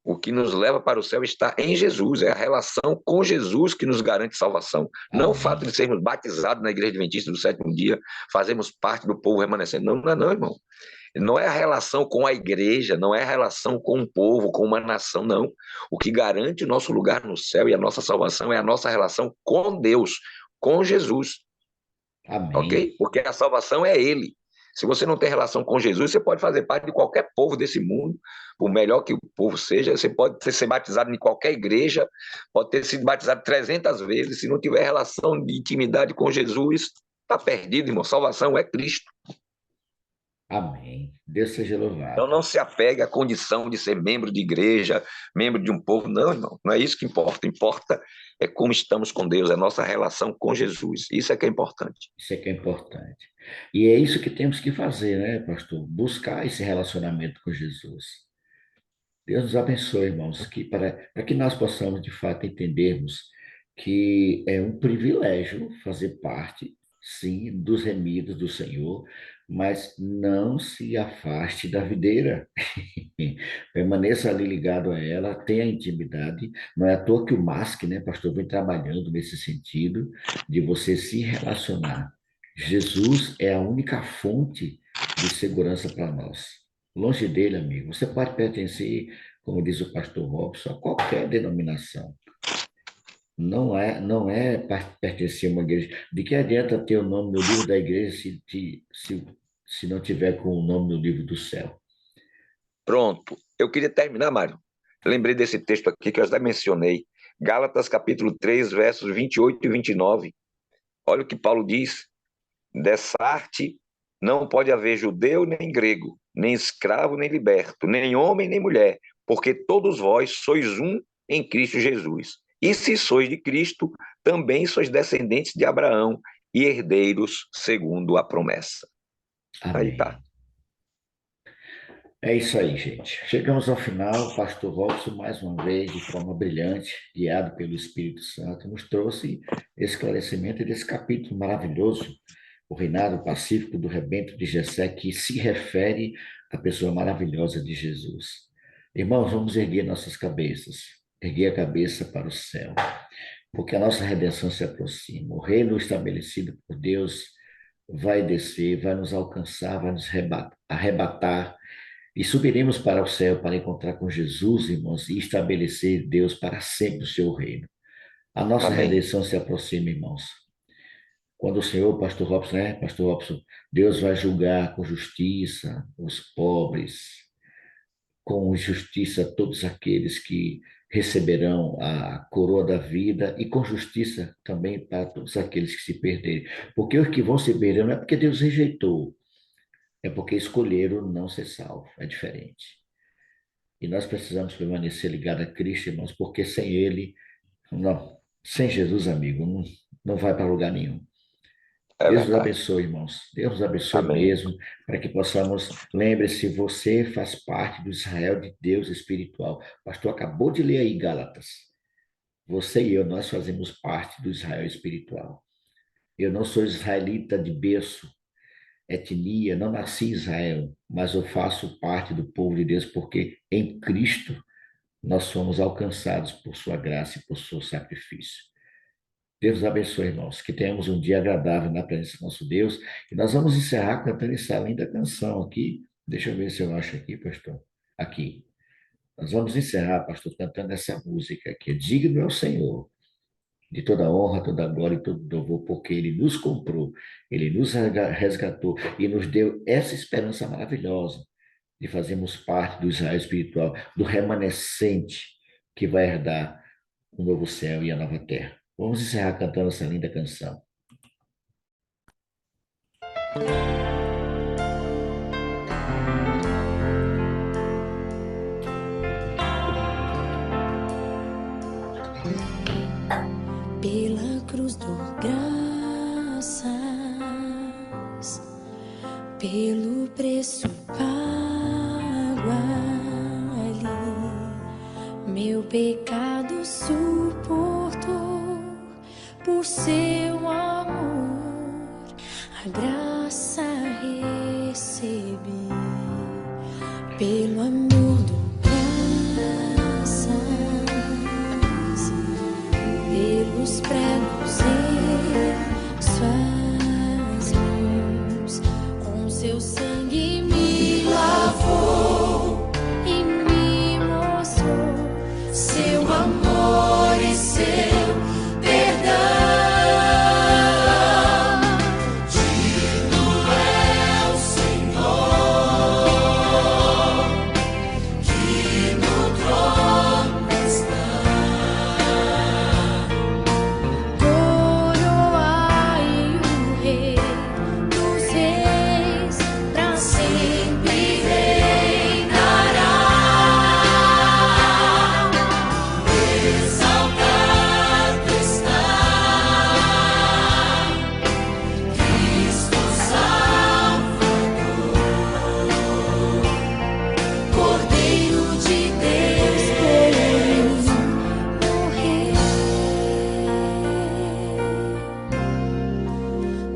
O que nos leva para o céu está em Jesus. É a relação com Jesus que nos garante salvação. Não o fato de sermos batizados na Igreja Adventista do Sétimo Dia, fazemos parte do povo remanescente. Não, não é não, irmão. Não é a relação com a igreja, não é a relação com um povo, com uma nação, não. O que garante o nosso lugar no céu e a nossa salvação é a nossa relação com Deus, com Jesus. Amém. Ok? Porque a salvação é Ele. Se você não tem relação com Jesus, você pode fazer parte de qualquer povo desse mundo, por melhor que o povo seja, você pode ser batizado em qualquer igreja, pode ter sido batizado 300 vezes, se não tiver relação de intimidade com Jesus, está perdido, irmão. Salvação é Cristo. Amém. Deus seja Então louvado. não se apegue à condição de ser membro de igreja, membro de um povo, não, irmão. Não é isso que importa. Importa é como estamos com Deus, é a nossa relação com Jesus. Isso é que é importante. Isso é que é importante. E é isso que temos que fazer, né, pastor? Buscar esse relacionamento com Jesus. Deus nos abençoe, irmãos, para que nós possamos, de fato, entendermos que é um privilégio fazer parte, sim, dos remidos do Senhor, mas não se afaste da videira. Permaneça ali ligado a ela, tenha intimidade. Não é à toa que o MASC, né, pastor, vem trabalhando nesse sentido de você se relacionar. Jesus é a única fonte de segurança para nós. Longe dele, amigo. Você pode pertencer, como diz o pastor Robson, a qualquer denominação. Não é pertencer a uma igreja. De que adianta ter o nome no livro da igreja se não tiver com o nome no livro do céu? Pronto. Eu queria terminar, Mário. Lembrei desse texto aqui que eu já mencionei. Gálatas capítulo 3, versos 28 e 29. Olha o que Paulo diz. Dessa arte não pode haver judeu nem grego, nem escravo nem liberto, nem homem nem mulher, porque todos vós sois um em Cristo Jesus. E se sois de Cristo, também sois descendentes de Abraão e herdeiros segundo a promessa. Aí Amém. tá. É isso aí, gente. Chegamos ao final. O pastor Robson, mais uma vez, de forma brilhante, guiado pelo Espírito Santo, nos trouxe esclarecimento desse capítulo maravilhoso, o reinado pacífico do rebento de Jessé, que se refere à pessoa maravilhosa de Jesus. Irmãos, vamos erguer nossas cabeças, erguer a cabeça para o céu, porque a nossa redenção se aproxima. O reino estabelecido por Deus vai descer, vai nos alcançar, vai nos arrebatar, e subiremos para o céu para encontrar com Jesus, irmãos, e estabelecer Deus para sempre o seu reino. A nossa Amém. redenção se aproxima, irmãos. Quando o Senhor, pastor Robson, né, pastor Robson, Deus vai julgar com justiça os pobres, com justiça todos aqueles que receberão a coroa da vida e com justiça também para todos aqueles que se perderem. Porque os que vão se perder não é porque Deus rejeitou, é porque escolheram não ser salvo. É diferente. E nós precisamos permanecer ligados a Cristo, irmãos, porque sem Ele, não, sem Jesus, amigo, não vai para lugar nenhum. É Deus nos verdade. abençoe, irmãos. Deus nos abençoe Amém. mesmo, para que possamos. Lembre-se, você faz parte do Israel de Deus espiritual. O pastor acabou de ler aí Gálatas. Você e eu, nós fazemos parte do Israel espiritual. Eu não sou israelita de berço, etnia, não nasci em Israel, mas eu faço parte do povo de Deus, porque em Cristo nós somos alcançados por sua graça e por seu sacrifício. Deus os abençoe, irmãos. Que tenhamos um dia agradável na presença do nosso Deus. E nós vamos encerrar cantando essa linda canção aqui. Deixa eu ver se eu acho aqui, pastor. Aqui. Nós vamos encerrar, pastor, cantando essa música aqui. Digno é o Senhor de toda honra, toda glória e todo louvor, porque Ele nos comprou, Ele nos resgatou e nos deu essa esperança maravilhosa de fazermos parte do Israel espiritual, do remanescente que vai herdar o novo céu e a nova terra. Vamos encerrar cantando essa linda canção. Pela cruz dou graças, pelo preço pago ali, meu pecado suportou por seu amor, a graça recebi, pelo amor do graças, pelos pregos em suas mãos, com seu sangue me lavou e me mostrou seu amor e seu perdão. Digno é o Senhor, que no trono está. Coroai o Rei dos Reis, pra sempre reinará. Exaltado está Cristo Salvador, Cordeiro de Deus, por mim morrer.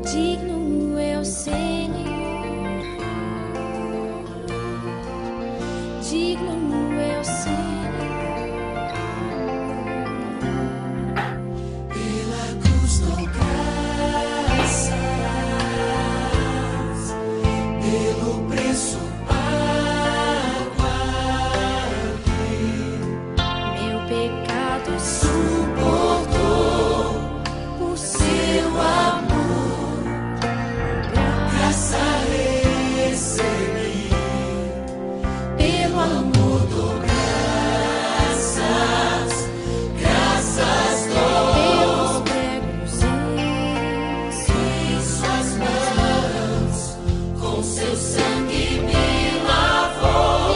Digno é o Senhor, digno é o Senhor. Pela cruz dou graças, pelo preço pago aqui, meu pecado suportou por seu amor, graça recebi, pelo amor dou graças, graças dou, pelos pregos em suas mãos, com seu sangue me lavou,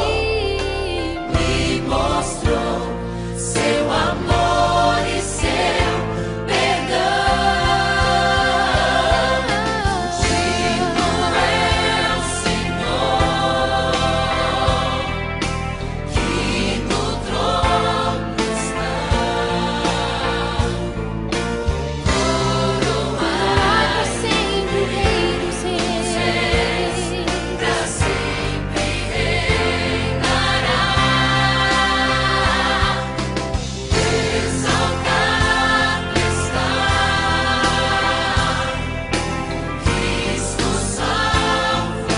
me mostrou seu amor e seu perdão. Digno é o Senhor, que no trono está. Coroai pra sempre o Rei dos Reis, pra sempre reinará. Exaltado está Cristo Salvador,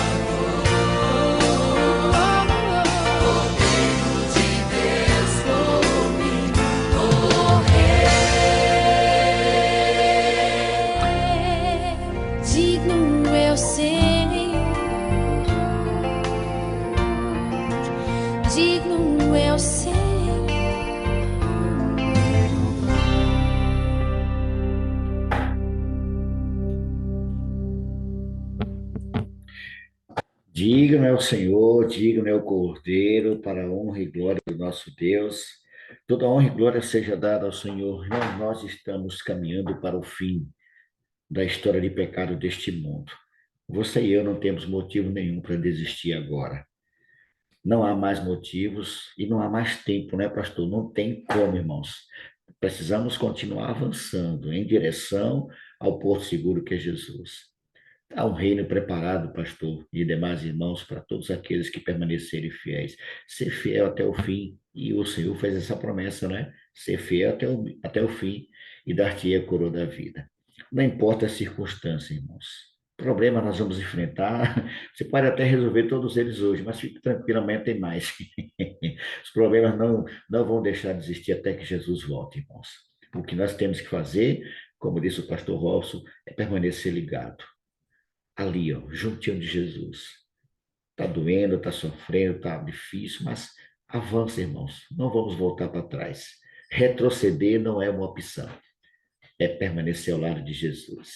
Cordeiro de Deus, por mim morrer. Digno é o Senhor, digno é o Senhor. Digno é o Senhor, digno é o Cordeiro, para a honra e glória do nosso Deus. Toda honra e glória seja dada ao Senhor. Nós estamos caminhando para o fim da história de pecado deste mundo. Você e eu não temos motivo nenhum para desistir agora. Não há mais motivos e não há mais tempo, né, pastor? Não tem como, irmãos. Precisamos continuar avançando em direção ao porto seguro que é Jesus. Há um reino preparado, pastor, e demais irmãos, para todos aqueles que permanecerem fiéis. Ser fiel até o fim. E o Senhor fez essa promessa, né? Ser fiel até o fim e dar-te a coroa da vida. Não importa a circunstância, irmãos. Problema nós vamos enfrentar. Você pode até resolver todos eles hoje, mas fique tranquilo, amanhã tem mais. Os problemas não vão deixar de existir até que Jesus volte, irmãos. O que nós temos que fazer, como disse o pastor Robson, é permanecer ligado ali, ó, juntinho de Jesus. Tá doendo, tá sofrendo, tá difícil, mas avança, irmãos. Não vamos voltar para trás. Retroceder não é uma opção. É permanecer ao lado de Jesus.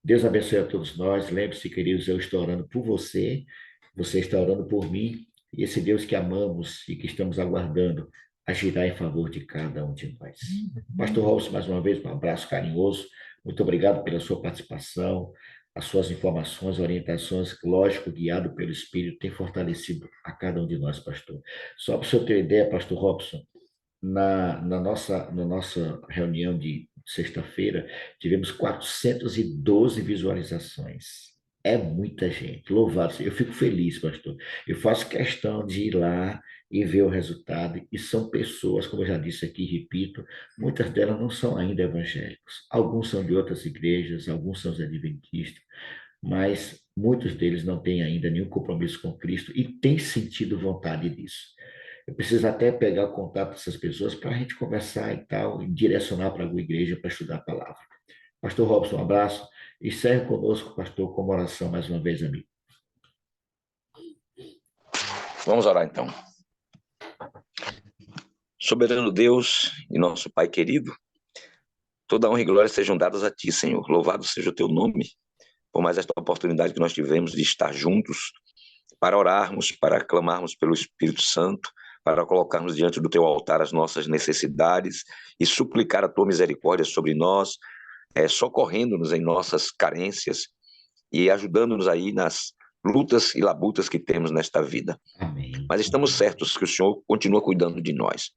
Deus abençoe a todos nós. Lembre-se, queridos, eu estou orando por você. Você está orando por mim. E esse Deus que amamos e que estamos aguardando agirá em favor de cada um de nós. Pastor Robson, mais uma vez, um abraço carinhoso. Muito obrigado pela sua participação, as suas informações, orientações, lógico, guiado pelo Espírito, tem fortalecido a cada um de nós, pastor. Só para o senhor ter ideia, pastor Robson, na nossa reunião de sexta-feira, tivemos 412 visualizações. É muita gente. Louvado seja. Eu fico feliz, pastor. Eu faço questão de ir lá e ver o resultado. E são pessoas, como eu já disse aqui, repito, muitas delas não são ainda evangélicos. Alguns são de outras igrejas, alguns são os adventistas, mas muitos deles não têm ainda nenhum compromisso com Cristo e têm sentido vontade disso. Eu preciso até pegar o contato dessas pessoas para a gente conversar e tal, e direcionar para alguma igreja para estudar a palavra. Pastor Robson, um abraço. E segue conosco, pastor, com uma oração mais uma vez, amigo. Vamos orar então. Soberano Deus e nosso Pai querido, toda honra e glória sejam dadas a Ti, Senhor. Louvado seja o Teu nome, por mais esta oportunidade que nós tivemos de estar juntos, para orarmos, para clamarmos pelo Espírito Santo, para colocarmos diante do Teu altar as nossas necessidades e suplicar a Tua misericórdia sobre nós, socorrendo-nos em nossas carências e ajudando-nos aí nas lutas e labutas que temos nesta vida. Amém. Mas estamos certos que o Senhor continua cuidando de nós.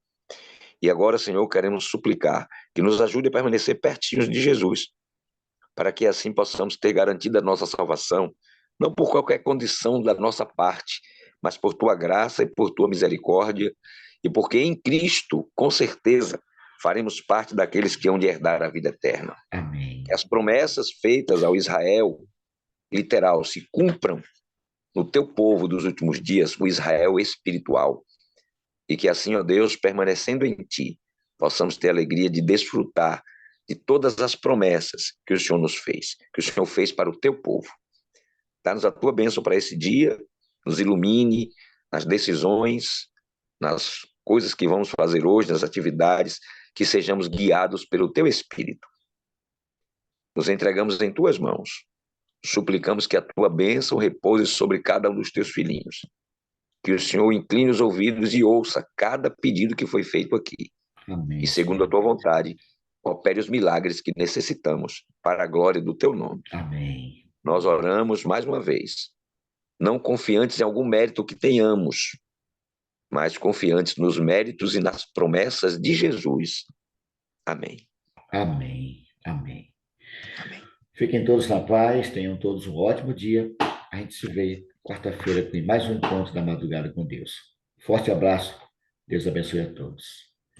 E agora, Senhor, queremos suplicar que nos ajude a permanecer pertinhos de Jesus, para que assim possamos ter garantida a nossa salvação, não por qualquer condição da nossa parte, mas por Tua graça e por Tua misericórdia, e porque em Cristo, com certeza, faremos parte daqueles que hão de herdar a vida eterna. Amém. Que as promessas feitas ao Israel, literal, se cumpram no Teu povo dos últimos dias, o Israel espiritual. E que assim, ó Deus, permanecendo em Ti, possamos ter a alegria de desfrutar de todas as promessas que o Senhor nos fez, que o Senhor fez para o Teu povo. Dá-nos a Tua bênção para esse dia, nos ilumine nas decisões, nas coisas que vamos fazer hoje, nas atividades, que sejamos guiados pelo Teu Espírito. Nos entregamos em Tuas mãos. Suplicamos que a Tua bênção repouse sobre cada um dos Teus filhinhos. Que o Senhor incline os ouvidos e ouça cada pedido que foi feito aqui. Amém. E segundo a Tua vontade, opere os milagres que necessitamos para a glória do Teu nome. Amém. Nós oramos mais uma vez, não confiantes em algum mérito que tenhamos, mas confiantes nos méritos e nas promessas de Jesus. Amém. Amém. Amém. Amém. Fiquem todos na paz, tenham todos um ótimo dia. A gente se vê quarta-feira com mais um encontro da madrugada com Deus. Forte abraço. Deus abençoe a todos.